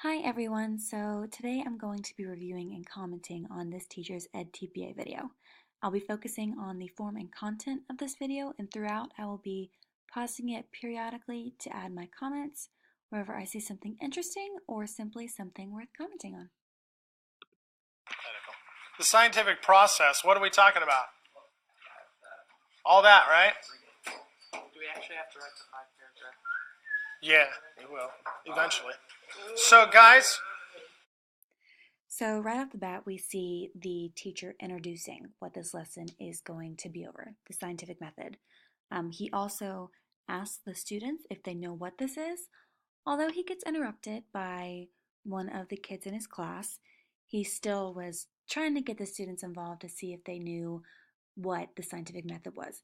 Hi everyone, so today I'm going to be reviewing and commenting on this teacher's EdTPA video. I'll be focusing on the form and content of this video, and throughout I will be pausing it periodically to add my comments wherever I see something interesting or simply something worth commenting on. The scientific process, what are we talking about? All that, right? Do we actually have to write the 5-paragraph? Yeah, we will, eventually. So guys, So right off the bat, we see the teacher introducing what this lesson is going to be over, the scientific method. He also asks the students if they know what this is. Although he gets interrupted by one of the kids in his class, he still was trying to get the students involved to see if they knew what the scientific method was.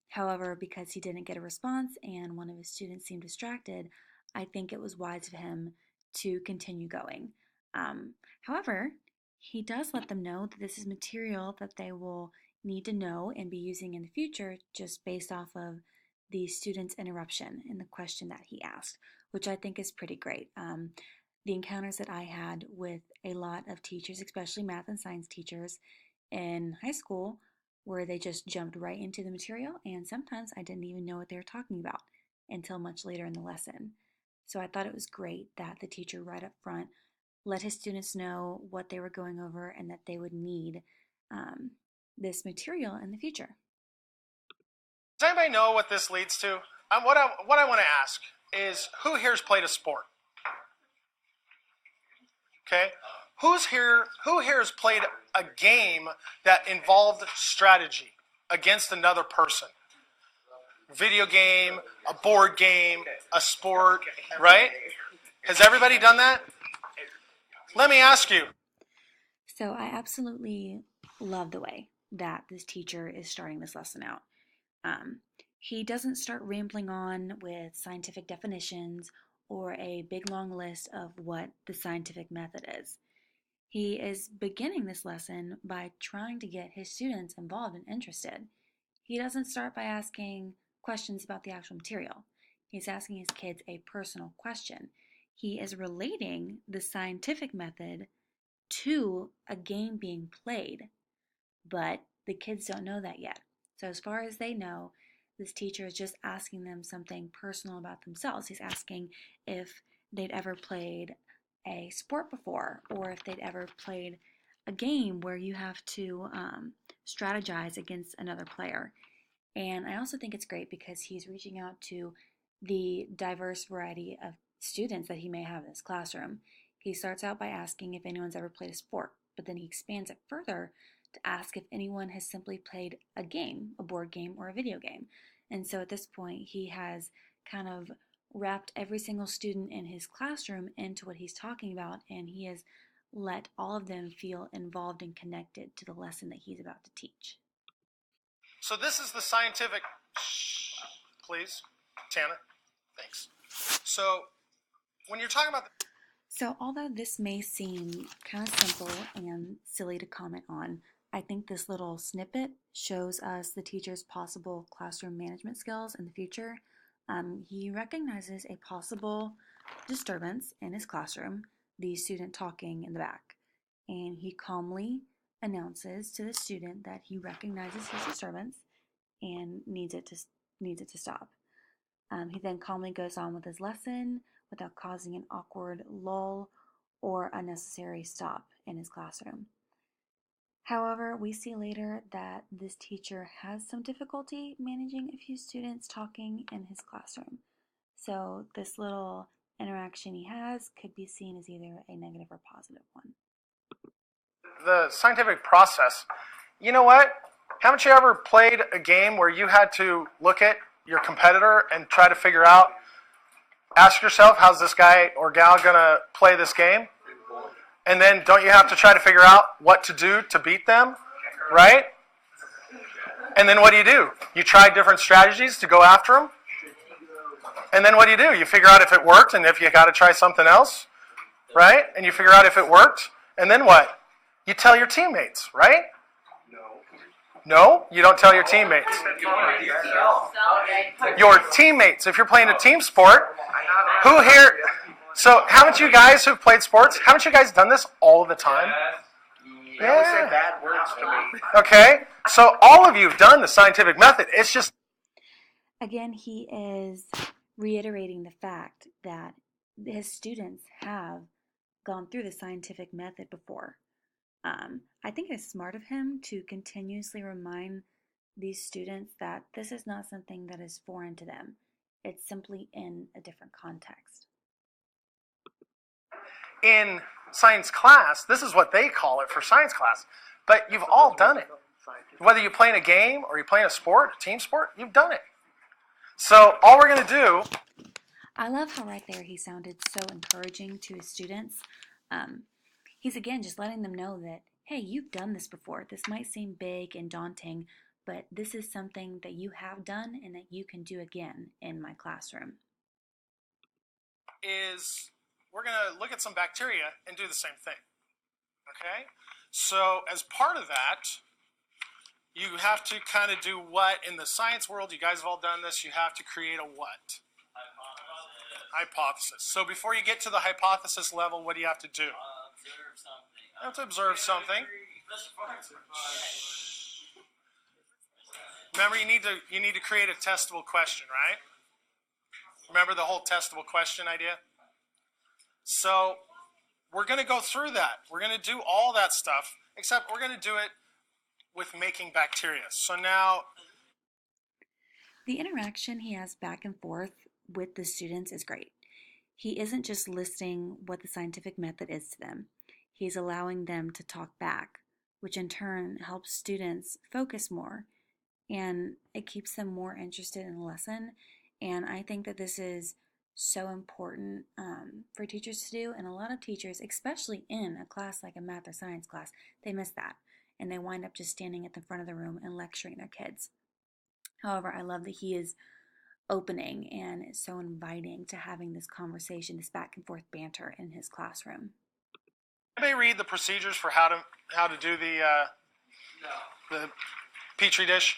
However, because he didn't get a response and one of his students seemed distracted, I think it was wise of him to continue going. However, he does let them know that this is material that they will need to know and be using in the future just based off of the student's interruption in the question that he asked, which I think is pretty great. The encounters that I had with a lot of teachers, especially math and science teachers in high school, where they just jumped right into the material, and sometimes I didn't even know what they were talking about until much later in the lesson. So I thought it was great that the teacher right up front let his students know what they were going over and that they would need this material in the future. does anybody know what this leads to? What I want to ask is, who here's played a sport? Okay, who here has played a game that involved strategy against another person? Video game, a board game, a sport, right? Has everybody done that? Let me ask you. So I absolutely love the way that this teacher is starting this lesson out. He doesn't start rambling on with scientific definitions or a big long list of what the scientific method is. He is beginning this lesson by trying to get his students involved and interested. He doesn't start by asking questions about the actual material. He's asking his kids a personal question. He is relating the scientific method to a game being played, but the kids don't know that yet. So, as far as they know, this teacher is just asking them something personal about themselves. He's asking if they'd ever played a sport before, or if they'd ever played a game where you have to strategize against another player. And I also think it's great because he's reaching out to the diverse variety of students that he may have in his classroom. He starts out by asking if anyone's ever played a sport, but then he expands it further to ask if anyone has simply played a game, a board game, or a video game. And so at this point, he has kind of wrapped every single student in his classroom into what he's talking about, and he has let all of them feel involved and connected to the lesson that he's about to teach. So this is the scientific, please, Tana, thanks. So when you're talking about So, although this may seem kind of simple and silly to comment on, I think this little snippet shows us the teacher's possible classroom management skills in the future. He recognizes a possible disturbance in his classroom, the student talking in the back, and he calmly announces to the student that he recognizes his disturbance and needs it to stop. He then calmly goes on with his lesson without causing an awkward lull or unnecessary stop in his classroom. However, we see later that this teacher has some difficulty managing a few students talking in his classroom. So this little interaction he has could be seen as either a negative or positive one. the scientific process, you know what? Haven't you ever played a game where you had to look at your competitor and try to figure out, ask yourself, how's this guy or gal going to play this game? And then don't you have to try to figure out what to do to beat them, right? And then what do? You try different strategies to go after them. And then what do? You figure out if it worked and if you got to try something else, right? And you figure out if it worked. And then what? You tell your teammates, right? No, you don't tell your teammates. Your teammates, if you're playing a team sport, who here So haven't you guys who've played sports, haven't you guys done this all the time? They always say bad words to me. Okay, so all of you have done the scientific method. It's just Again, he is reiterating the fact that his students have gone through the scientific method before. I think it's smart of him to continuously remind these students that this is not something that is foreign to them. It's simply in a different context. in science class. This is what they call it for science class. But you've all done it. Whether you're playing a game or you're playing a sport, a team sport, you've done it. So all we're going to do. I love how right there he sounded so encouraging to his students. He's again just letting them know that, hey, you've done this before. This might seem big and daunting, but this is something that you have done and that you can do again in my classroom. Is we're going to look at some bacteria and do the same thing. Okay? So as part of that, you have to kind of do what in the science world, you guys have all done this, you have to create a what? Hypothesis. So before you get to the hypothesis level, what do you have to do? Observe something. You have to observe something. Remember, you need to create a testable question, right? Remember the whole testable question idea? So we're going to go through that. We're going to do all that stuff, except we're going to do it with making bacteria. So now, The interaction he has back and forth with the students is great. He isn't just listing what the scientific method is to them. He's allowing them to talk back, which in turn helps students focus more and it keeps them more interested in the lesson. And I think that this is so important for teachers to do. And a lot of teachers, especially in a class like a math or science class, they miss that. And they wind up just standing at the front of the room and lecturing their kids. However, I love that he is opening and is so inviting to having this conversation, this back and forth banter in his classroom. anybody read the procedures for how to do the petri dish?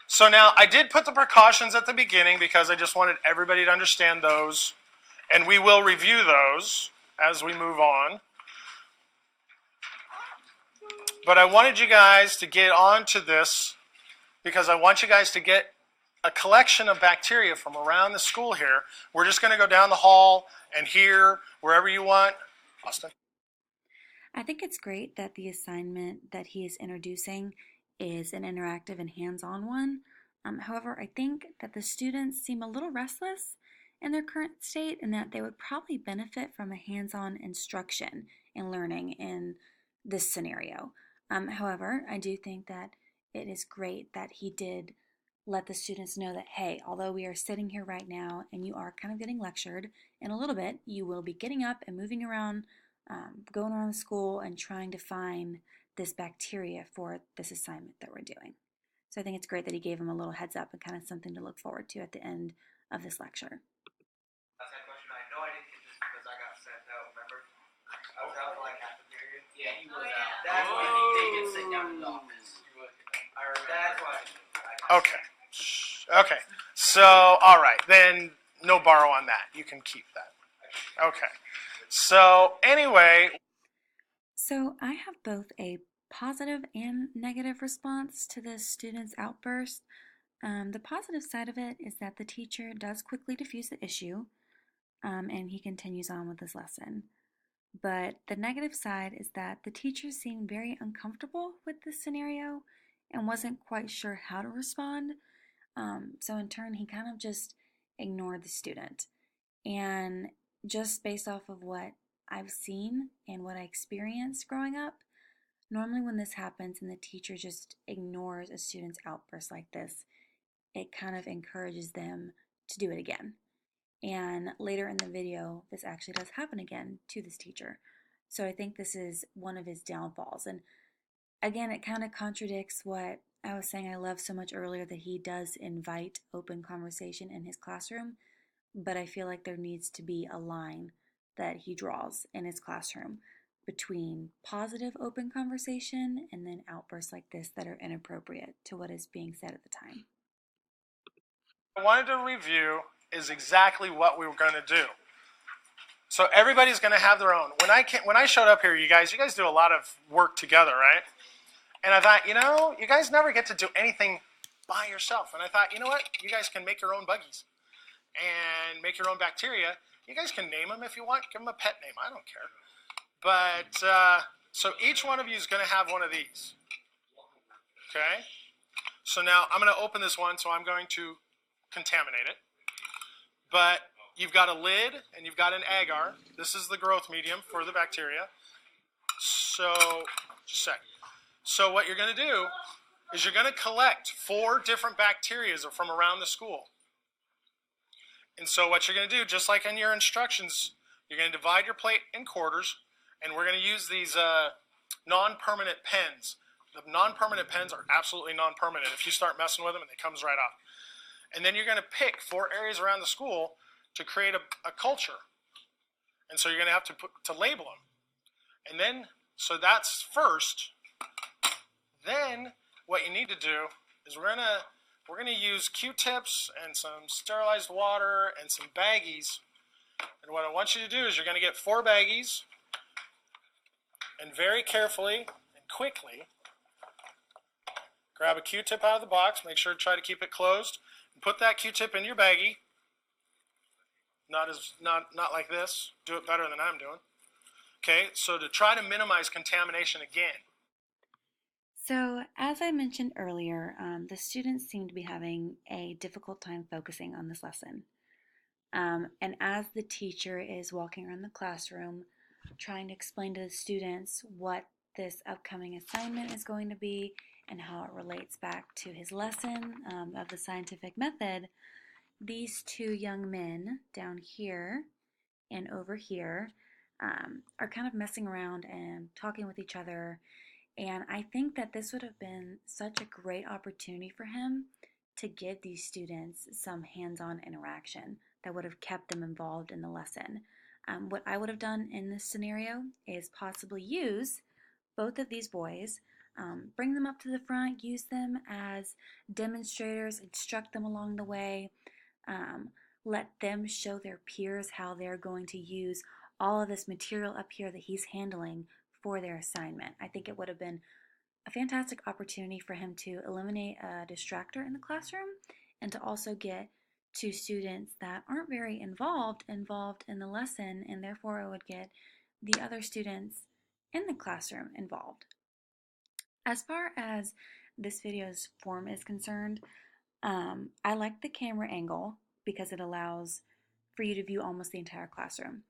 So now I did put the precautions at the beginning because I just wanted everybody to understand those, and we will review those as we move on. But I wanted you guys to get onto this because I want you guys to get a collection of bacteria from around the school here. We're just going to go down the hall and here, wherever you want. Austin? I think it's great that the assignment that he is introducing is an interactive and hands-on one. However, I think that the students seem a little restless in their current state and that they would probably benefit from a hands-on instruction and learning in this scenario. However, I do think that it is great that he did let the students know that, hey, although we are sitting here right now and you are kind of getting lectured, in a little bit you will be getting up and moving around, going around the school and trying to find this bacteria for this assignment that we're doing. So I think it's great that he gave them a little heads up and kind of something to look forward to at the end of this lecture. That's that question. I know I didn't get this because I got sent out. Remember? I was out for like half the period. Yeah, he was yeah. out. That's why he did get sent down to the office. I remember. That's why. Okay. Okay. So, all right. Then no borrow on that. You can keep that. Okay. So, anyway. So I have both a positive and negative response to the student's outburst. The positive side of it is that the teacher does quickly diffuse the issue, and he continues on with his lesson. But the negative side is that the teacher seemed very uncomfortable with this scenario and wasn't quite sure how to respond. So in turn, he kind of just ignored the student. And just based off of what I've seen and what I experienced growing up, normally when this happens and the teacher just ignores a student's outburst like this, it kind of encourages them to do it again. And later in the video, this actually does happen again to this teacher. So I think this is one of his downfalls. And again, it kind of contradicts what I was saying I love so much earlier, that he does invite open conversation in his classroom. But I feel like there needs to be a line that he draws in his classroom between positive open conversation and then outbursts like this that are inappropriate to what is being said at the time. I wanted to review is exactly what we were going to do. So everybody's going to have their own. When I showed up here, you guys do a lot of work together, right? And I thought, you guys never get to do anything by yourself. And I thought, you know what? You guys can make your own buggies and make your own bacteria. You guys can name them if you want. Give them a pet name. I don't care. But so each one of you is going to have one of these. Okay? So now I'm going to open this one, so I'm going to contaminate it. But you've got a lid and you've got an agar. This is the growth medium for the bacteria. So, just a sec. So what you're going to do is you're going to collect 4 different bacteria from around the school. And so what you're going to do, just like in your instructions, you're going to divide your plate in quarters, and we're going to use these non-permanent pens. The non-permanent pens are absolutely non-permanent. If you start messing with them, it comes right off. And then you're going to pick 4 areas around the school to create a culture. And so you're going to have to label them. And then, so that's first. Then what you need to do is we're going to use Q-tips and some sterilized water and some baggies. And what I want you to do is you're going to get 4 baggies and very carefully and quickly grab a Q-tip out of the box. Make sure to try to keep it closed. And put that Q-tip in your baggie. Not like this. Do it better than I'm doing. Okay, so to try to minimize contamination again. So, as I mentioned earlier, the students seem to be having a difficult time focusing on this lesson. And as the teacher is walking around the classroom, trying to explain to the students what this upcoming assignment is going to be and how it relates back to his lesson of the scientific method, these 2 young men down here and over here are kind of messing around and talking with each other. And I think that this would have been such a great opportunity for him to give these students some hands-on interaction that would have kept them involved in the lesson. What I would have done in this scenario is possibly use both of these boys, bring them up to the front, use them as demonstrators, instruct them along the way, let them show their peers how they're going to use all of this material up here that he's handling for their assignment. I think it would have been a fantastic opportunity for him to eliminate a distractor in the classroom and to also get 2 students that aren't very involved in the lesson, and therefore it would get the other students in the classroom involved. As far as this video's form is concerned, I like the camera angle because it allows for you to view almost the entire classroom.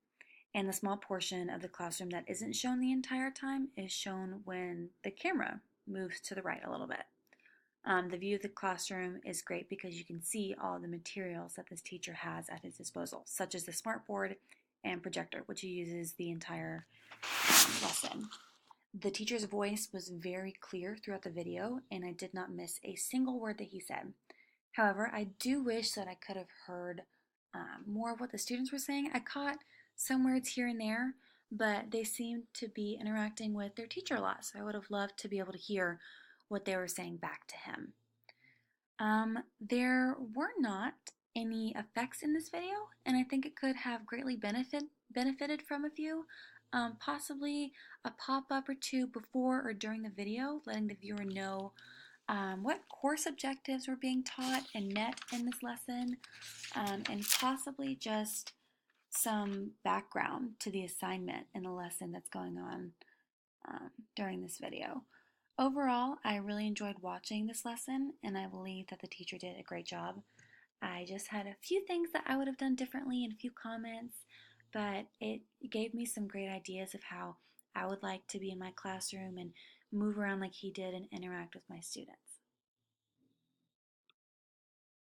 And the small portion of the classroom that isn't shown the entire time is shown when the camera moves to the right a little bit. The view of the classroom is great because you can see all the materials that this teacher has at his disposal, such as the smartboard and projector, which he uses the entire lesson. The teacher's voice was very clear throughout the video, and I did not miss a single word that he said. However, I do wish that I could have heard more of what the students were saying. I caught some words here and there, but they seemed to be interacting with their teacher a lot, so I would have loved to be able to hear what they were saying back to him. There were not any effects in this video, and I think it could have greatly benefited from a few. Possibly a pop-up or 2 before or during the video, letting the viewer know what course objectives were being taught and met in this lesson, and possibly just some background to the assignment in the lesson that's going on during this video. Overall, I really enjoyed watching this lesson, and I believe that the teacher did a great job. I just had a few things that I would have done differently and a few comments, but it gave me some great ideas of how I would like to be in my classroom and move around like he did and interact with my students.